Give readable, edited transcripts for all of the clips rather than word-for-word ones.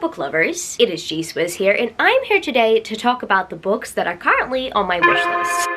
book lovers, it is G-Swizz here, and I'm here today to talk about the books that are currently on my wish list.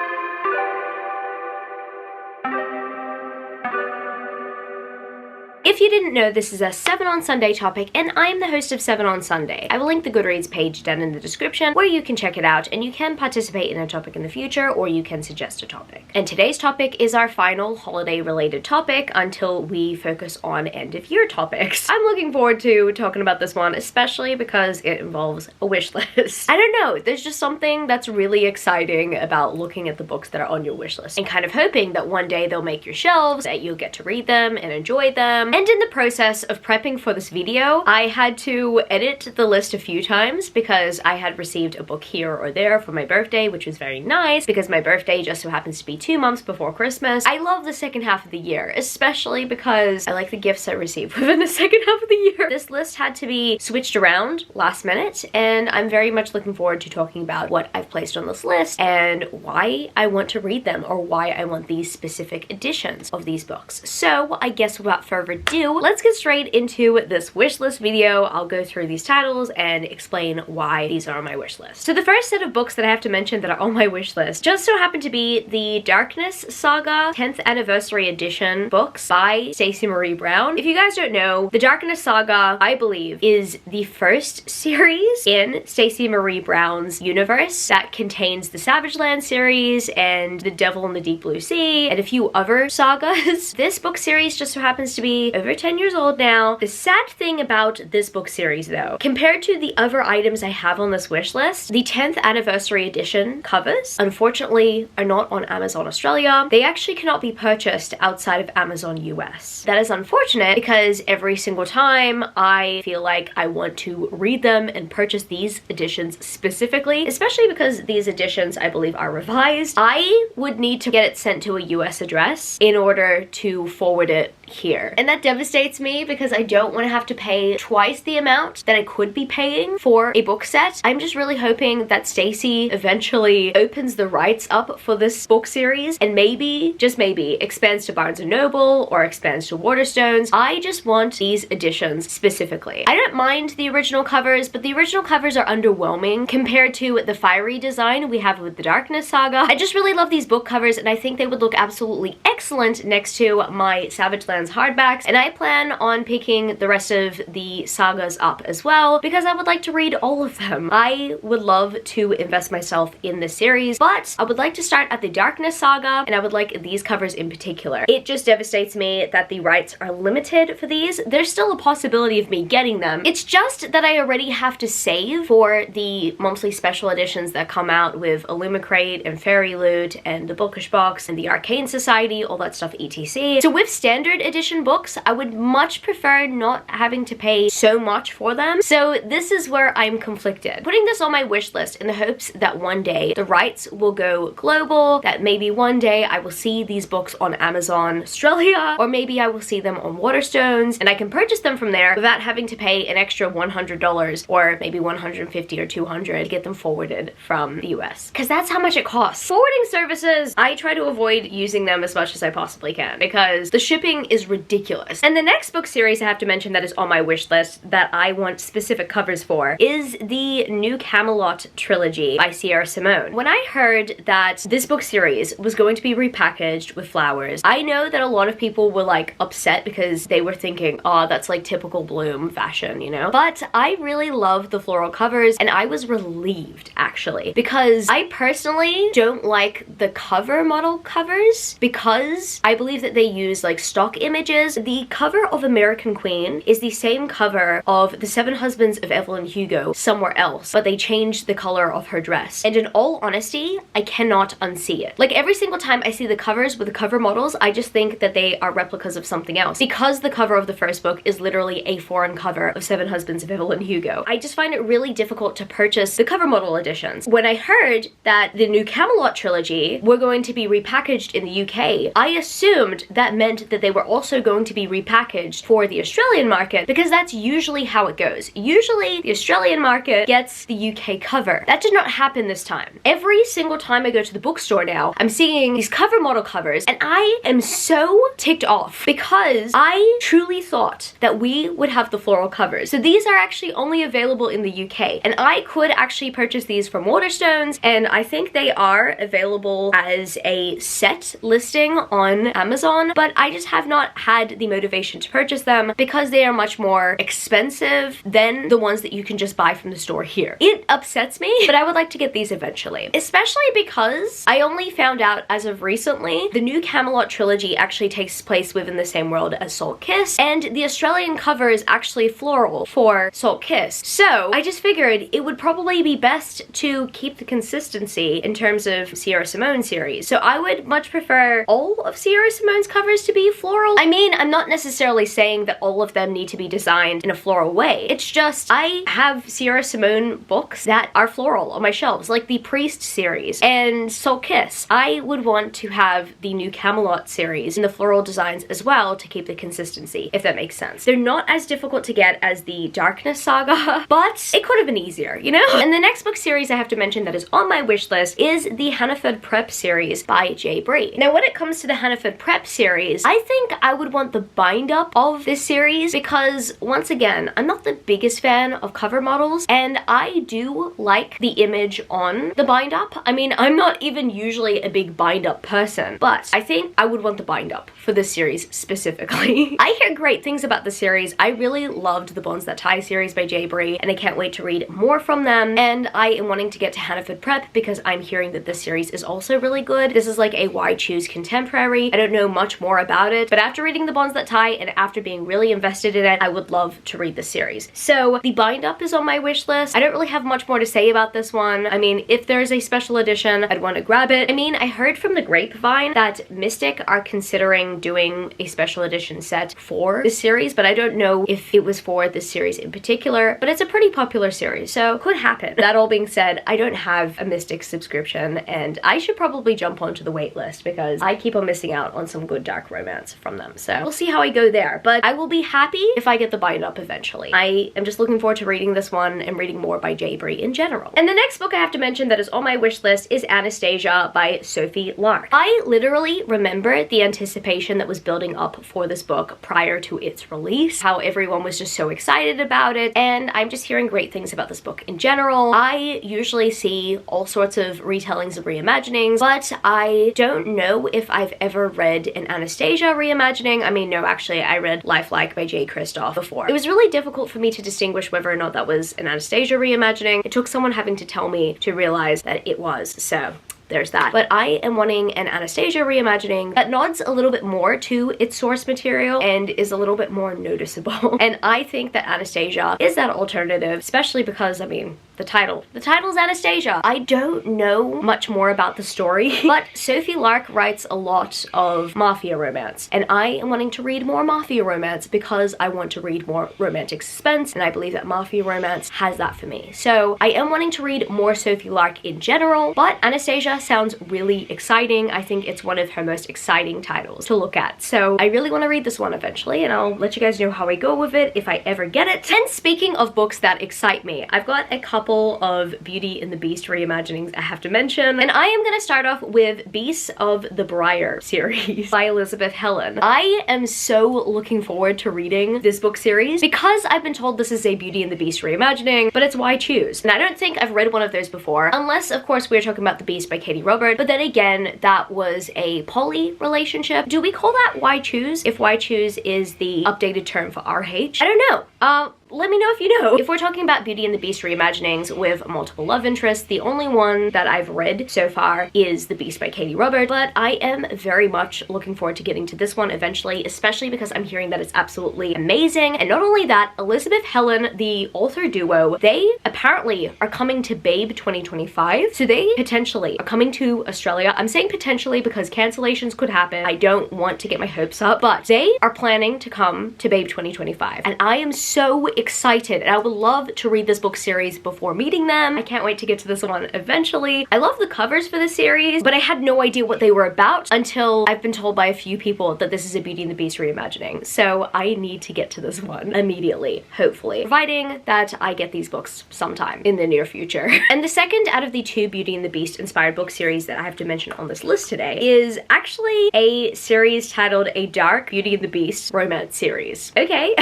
If you didn't know, this is a 7 on Sunday topic, and I'm the host of 7 on Sunday. I will link the Goodreads page down in the description where you can check it out, and you can participate in a topic in the future, or you can suggest a topic. And today's topic is our final holiday-related topic until we focus on end-of-year topics. I'm looking forward to talking about this one, especially because it involves a wish list. I don't know, there's just something that's really exciting about looking at the books that are on your wish list and kind of hoping that one day they'll make your shelves, that you'll get to read them and enjoy them. And in the process of prepping for this video, I had to edit the list a few times because I had received a book here or there for my birthday, which was very nice because my birthday just so happens to be 2 months before Christmas. I love the second half of the year, especially because I like the gifts I receive within the second half of the year. This list had to be switched around last minute, and I'm very much looking forward to talking about what I've placed on this list and why I want to read them, or why I want these specific editions of these books. So I guess without further ado, let's get straight into this wish list video. I'll go through these titles and explain why these are on my wish list. So the first set of books that I have to mention that are on my wish list just so happen to be the Darkness Saga 10th Anniversary Edition books by Stacey Marie Brown. If you guys don't know, the Darkness Saga, I believe, is the first series in Stacey Marie Brown's universe that contains the Savage Land series and The Devil in the Deep Blue Sea and a few other sagas. This book series just so happens to be over 10 years old now. The sad thing about this book series though, compared to the other items I have on this wish list, the 10th Anniversary Edition covers unfortunately are not on Amazon Australia. They actually cannot be purchased outside of Amazon US. That is unfortunate because every single time I feel like I want to read them and purchase these editions specifically, especially because these editions I believe are revised, I would need to get it sent to a US address in order to forward it here. And that devastates me because I don't want to have to pay twice the amount that I could be paying for a book set. I'm just really hoping that Stacey eventually opens the rights up for this book series and maybe, just maybe, expands to Barnes & Noble or expands to Waterstones. I just want these editions specifically. I don't mind the original covers, but the original covers are underwhelming compared to the fiery design we have with the Darkness Saga. I just really love these book covers, and I think they would look absolutely excellent next to my Savage Lands hardbacks, and I plan on picking the rest of the sagas up as well because I would like to read all of them. I would love to invest myself in this series, but I would like to start at the Darkness Saga, and I would like these covers in particular. It just devastates me that the rights are limited for these. There's still a possibility of me getting them. It's just that I already have to save for the monthly special editions that come out with Illumicrate and Fairy Loot and the Bookish Box and the Arcane Society, all that stuff etc. So with standard edition books, I would much prefer not having to pay so much for them. So this is where I'm conflicted. Putting this on my wish list in the hopes that one day the rights will go global, that maybe one day I will see these books on Amazon Australia, or maybe I will see them on Waterstones and I can purchase them from there without having to pay an extra $100 or maybe $150 or $200 to get them forwarded from the US. Because that's how much it costs. Forwarding services, I try to avoid using them as much as I possibly can because the shipping is ridiculous. And the next book series I have to mention that is on my wish list that I want specific covers for is the New Camelot trilogy by Sierra Simone. When I heard that this book series was going to be repackaged with flowers, I know that a lot of people were like upset because they were thinking, oh, that's like typical Bloom fashion, you know? But I really love the floral covers, and I was relieved actually because I personally don't like the cover model covers because I believe that they use like stock images. The cover of American Queen is the same cover of The Seven Husbands of Evelyn Hugo somewhere else, but they changed the color of her dress. And in all honesty, I cannot unsee it. Like every single time I see the covers with the cover models, I just think that they are replicas of something else because the cover of the first book is literally a foreign cover of Seven Husbands of Evelyn Hugo. I just find it really difficult to purchase the cover model editions. When I heard that the New Camelot trilogy were going to be repackaged in the UK, I assumed that meant that they were also going to be repackaged for the Australian market, because that's usually how it goes. Usually the Australian market gets the UK cover. That did not happen this time. Every single time I go to the bookstore now, I'm seeing these cover model covers, and I am so ticked off because I truly thought that we would have the floral covers. So these are actually only available in the UK, and I could actually purchase these from Waterstones, and I think they are available as a set listing on Amazon, but I just have not had the motivation to purchase them because they are much more expensive than the ones that you can just buy from the store here. It upsets me, but I would like to get these eventually, especially because I only found out as of recently the new Camelot trilogy actually takes place within the same world as Salt Kiss, and the Australian cover is actually floral for Salt Kiss. So I just figured it would probably be best to keep the consistency in terms of Sierra Simone series. So I would much prefer all of Sierra Simone's covers to be floral. I mean, I'm not necessarily saying that all of them need to be designed in a floral way. It's just I have Sierra Simone books that are floral on my shelves, like the Priest series and Salt Kiss. I would want to have the new Camelot series in the floral designs as well to keep the consistency, if that makes sense. They're not as difficult to get as the Darkness saga, but it could have been easier, you know? And the next book series I have to mention that is on my wish list is the Hannaford Prep series by J. Bree. Now, when it comes to the Hannaford Prep series, I think I would want the bind up of this series because, once again, I'm not the biggest fan of cover models, and I do like the image on the bind up. I mean, I'm not even usually a big bind up person, but I think I would want the bind up for this series specifically. I hear great things about the series. I really loved the Bonds That Tie series by J. Bree, and I can't wait to read more from them, and I am wanting to get to Hannaford Prep because I'm hearing that this series is also really good. This is like a Why Choose contemporary. I don't know much more about it, but after reading the Bonds That Tie and after being really invested in it, I would love to read this series. So the bind up is on my wish list. I don't really have much more to say about this one. I mean, if there's a special edition, I'd want to grab it. I mean, I heard from the grapevine that Mystic are considering doing a special edition set for this series, but I don't know if it was for this series in particular, but it's a pretty popular series, so could happen. That all being said, I don't have a Mystic subscription, and I should probably jump onto the wait list because I keep on missing out on some good dark romance from them, so we'll see how I go there, but I will be happy if I get the bind up eventually. I am just looking forward to reading this one and reading more by J. Bree in general. And the next book I have to mention that is on my wish list is Anastasia by Sophie Lark. I literally remember the anticipation that was building up for this book prior to its release, how everyone was just so excited about it, and I'm just hearing great things about this book in general. I usually see all sorts of retellings and reimaginings, but I don't know if I've ever read an Anastasia reimagining. I mean, no, actually, I read Lifelike by J. Kristoff before. It was really difficult for me to distinguish whether or not that was an Anastasia reimagining. It took someone having to tell me to realize that it was, so there's that. But I am wanting an Anastasia reimagining that nods a little bit more to its source material and is a little bit more noticeable. And I think that Anastasia is that alternative, especially because, I mean, the title is Anastasia. I don't know much more about the story, but Sophie Lark writes a lot of mafia romance, and I am wanting to read more mafia romance because I want to read more romantic suspense, and I believe that mafia romance has that for me. So I am wanting to read more Sophie Lark in general, but Anastasia sounds really exciting. I think it's one of her most exciting titles to look at. So I really want to read this one eventually, and I'll let you guys know how I go with it if I ever get it. And speaking of books that excite me, I've got a couple of Beauty and the Beast reimaginings I have to mention, and I am going to start off with Beasts of the Briar series by Elizabeth Helen. I am so looking forward to reading this book series because I've been told this is a Beauty and the Beast reimagining, but it's Why Choose, and I don't think I've read one of those before, unless of course we're talking about The Beast by Katie Robert, but then again that was a poly relationship. Do we call that Why Choose if Why Choose is the updated term for RH? I don't know. Let me know if you know. If we're talking about Beauty and the Beast reimaginings with multiple love interests, the only one that I've read so far is The Beast by Katie Robert, but I am very much looking forward to getting to this one eventually, especially because I'm hearing that it's absolutely amazing. And not only that, Elizabeth Helen, the author duo, they apparently are coming to Babe 2025, so they potentially are coming to Australia. I'm saying potentially because cancellations could happen. I don't want to get my hopes up, but they are planning to come to Babe 2025, and I am so excited and I would love to read this book series before meeting them. I can't wait to get to this one eventually. I love the covers for this series, but I had no idea what they were about until I've been told by a few people that this is a Beauty and the Beast reimagining. So I need to get to this one immediately, hopefully, providing that I get these books sometime in the near future. And the second out of the 2 Beauty and the Beast inspired book series that I have to mention on this list today is actually a series titled A Dark Beauty and the Beast romance series. Okay.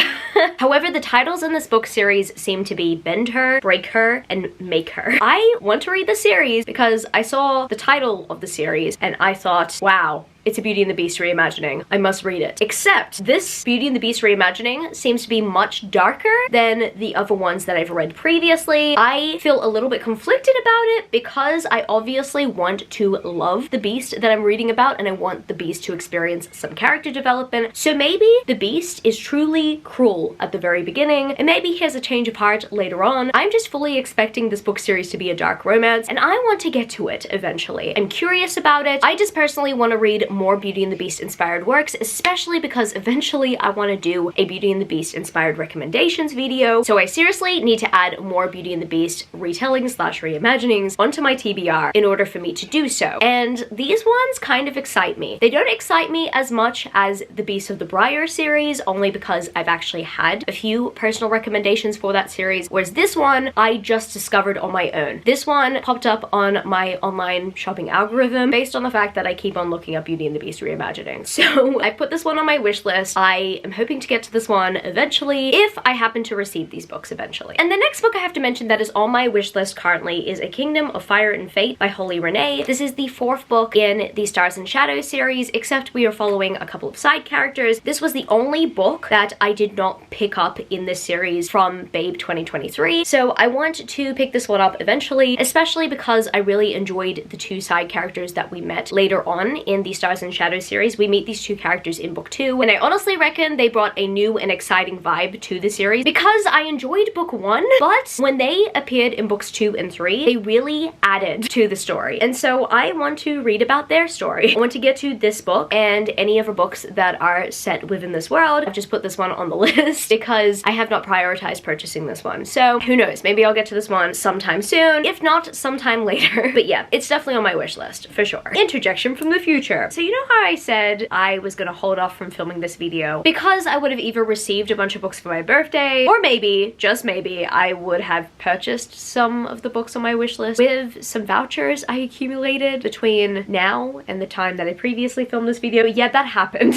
However, the titles in this book series seem to be Bend Her, Break Her, and Make Her. I want to read the series because I saw the title of the series and I thought, wow, it's a Beauty and the Beast reimagining. I must read it. Except this Beauty and the Beast reimagining seems to be much darker than the other ones that I've read previously. I feel a little bit conflicted about it because I obviously want to love the Beast that I'm reading about and I want the Beast to experience some character development. So maybe the Beast is truly cruel at the very beginning and maybe he has a change of heart later on. I'm just fully expecting this book series to be a dark romance and I want to get to it eventually. I'm curious about it. I just personally want to read more Beauty and the Beast inspired works, especially because eventually I want to do a Beauty and the Beast inspired recommendations video. So I seriously need to add more Beauty and the Beast retellings / reimaginings onto my TBR in order for me to do so. And these ones kind of excite me. They don't excite me as much as the Beast of the Briar series, only because I've actually had a few personal recommendations for that series, whereas this one I just discovered on my own. This one popped up on my online shopping algorithm based on the fact that I keep on looking up Beauty and the Beast reimagining. So I put this one on my wish list. I am hoping to get to this one eventually if I happen to receive these books eventually. And the next book I have to mention that is on my wish list currently is A Kingdom of Fire and Fate by Holly Renee. This is the 4th book in the Stars and Shadows series, except we are following a couple of side characters. This was the only book that I did not pick up in this series from Babe 2023. So I want to pick this one up eventually, especially because I really enjoyed the 2 side characters that we met later on in the Stars and Shadows series. We meet these 2 characters in book 2 and I honestly reckon they brought a new and exciting vibe to the series because I enjoyed book 1, but when they appeared in books 2 and 3, they really added to the story. And so I want to read about their story. I want to get to this book and any other books that are set within this world. I've just put this one on the list because I have not prioritized purchasing this one. So who knows, maybe I'll get to this one sometime soon, if not sometime later. But yeah, it's definitely on my wish list for sure. Interjection from the future. So you know how I said I was gonna hold off from filming this video because I would have either received a bunch of books for my birthday or maybe, just maybe, I would have purchased some of the books on my wish list with some vouchers I accumulated between now and the time that I previously filmed this video. Yeah, that happened.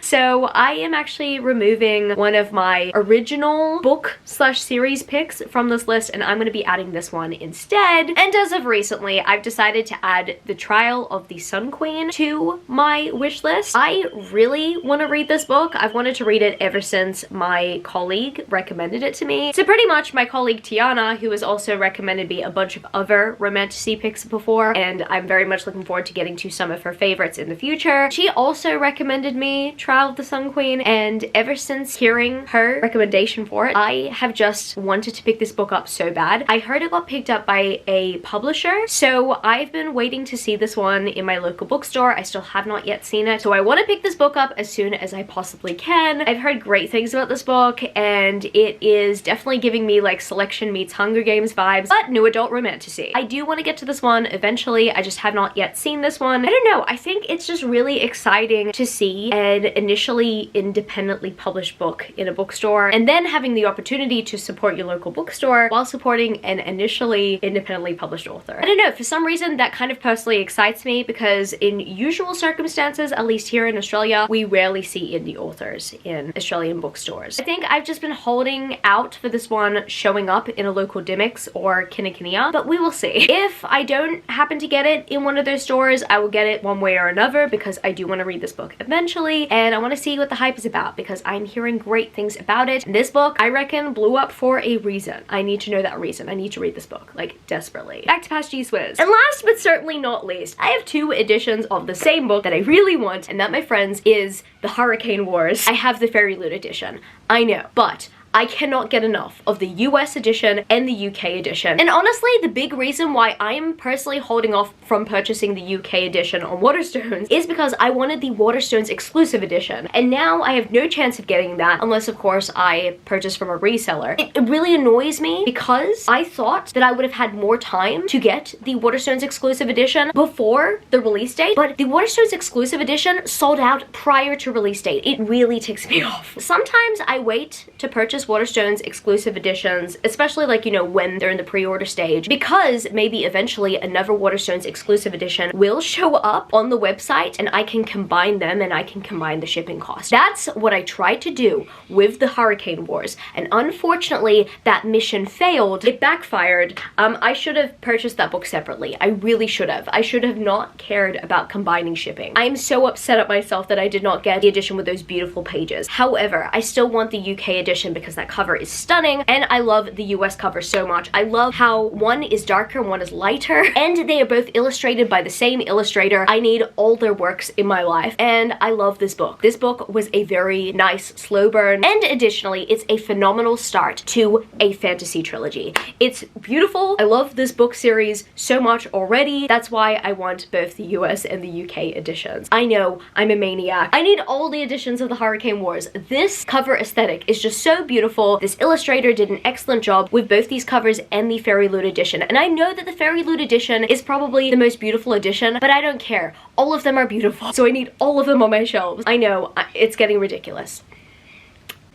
So I am actually removing one of my original book / series picks from this list and I'm going to be adding this one instead. And as of recently, I've decided to add The Trial of the Sun Queen to my wish list. I really want to read this book. I've wanted to read it ever since my colleague recommended it to me. So pretty much my colleague Tiana, who has also recommended me a bunch of other romantasy picks before, and I'm very much looking forward to getting to some of her favorites in the future. She also recommended me Trial of the Sun Queen, and ever since hearing her recommendation for it, I have just wanted to pick this book up so bad. I heard it got picked up by a publisher, so I've been waiting to see this one in my local bookstore. I still have not yet seen it, so I want to pick this book up as soon as I possibly can. I've heard great things about this book, and it is definitely giving me like Selection meets Hunger Games vibes, but new adult romantasy. I do want to get to this one eventually. I just have not yet seen this one. I don't know, I think it's just really exciting to see an initially independently published book in a bookstore and then having the opportunity to support your local bookstore while supporting an initially independently published author. I don't know, for some reason that kind of personally excites me because in usual circumstances, at least here in Australia, we rarely see indie authors in Australian bookstores. I think I've just been holding out for this one showing up in a local Dymocks or Kinnikinnia, but we will see. If I don't happen to get it in one of those stores, I will get it one way or another because I do want to read this book eventually and I want to see what the hype is about because I'm hearing great things about it. And this book, I reckon, blew up for a reason. I need to know that reason. I need to read this book, like, desperately. Back to past G-Swizz. And last but certainly not least, I have 2 editions of the same book that I really want, and that, my friends, is The Hurricane Wars. I have the Fairy Loot edition. I know, but I cannot get enough of the US edition and the UK edition. And honestly, the big reason why I am personally holding off from purchasing the UK edition on Waterstones is because I wanted the Waterstones exclusive edition. And now I have no chance of getting that unless, of course, I purchase from a reseller. It really annoys me because I thought that I would have had more time to get the Waterstones exclusive edition before the release date, but the Waterstones exclusive edition sold out prior to release date. It really ticks me off. Sometimes I wait to purchase Waterstones exclusive editions, especially like, you know, when they're in the pre-order stage, because maybe eventually another Waterstones exclusive edition will show up on the website and I can combine them and I can combine the shipping cost. That's what I tried to do with the Hurricane Wars, and unfortunately that mission failed. It backfired. I should have purchased that book separately. I really should have. I should have not cared about combining shipping. I am so upset at myself that I did not get the edition with those beautiful pages. However, I still want the UK edition because that cover is stunning, and I love the US cover so much. I love how one is darker and one is lighter, and they are both illustrated by the same illustrator. I need all their works in my life, and I love this book. This book was a very nice slow burn, and additionally, it's a phenomenal start to a fantasy trilogy. It's beautiful. I love this book series so much already. That's why I want both the US and the UK editions. I know, I'm a maniac. I need all the editions of the Hurricane Wars. This cover aesthetic is just so beautiful. This illustrator did an excellent job with both these covers and the Fairy Loot edition. And I know that the Fairy Loot edition is probably the most beautiful edition, but I don't care. All of them are beautiful, so I need all of them on my shelves. I know, it's getting ridiculous,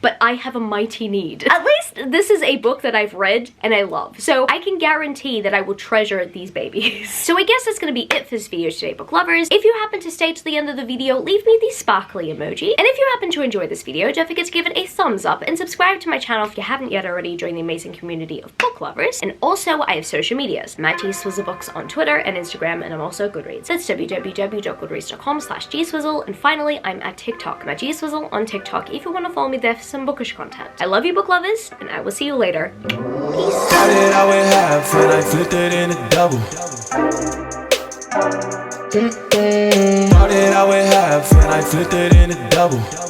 but I have a mighty need. At least this is a book that I've read and I love, so I can guarantee that I will treasure these babies. So I guess that's gonna be it for this video today, book lovers. If you happen to stay to the end of the video, leave me the sparkly emoji. And if you happen to enjoy this video, don't forget to give it a thumbs up and subscribe to my channel if you haven't yet already. Join the amazing community of book lovers. And also, I have social medias. MattGSwizzleBooks on Twitter and Instagram, and I'm also Goodreads. That's www.goodreads.com/gswizzle. And finally, I'm at TikTok. MattGSwizzle on TikTok if you want to follow me there for some bookish content. I love you, book lovers, and I will see you later. Peace. Started out with half and I flipped it in a double. Started out with half and I flipped it in a double.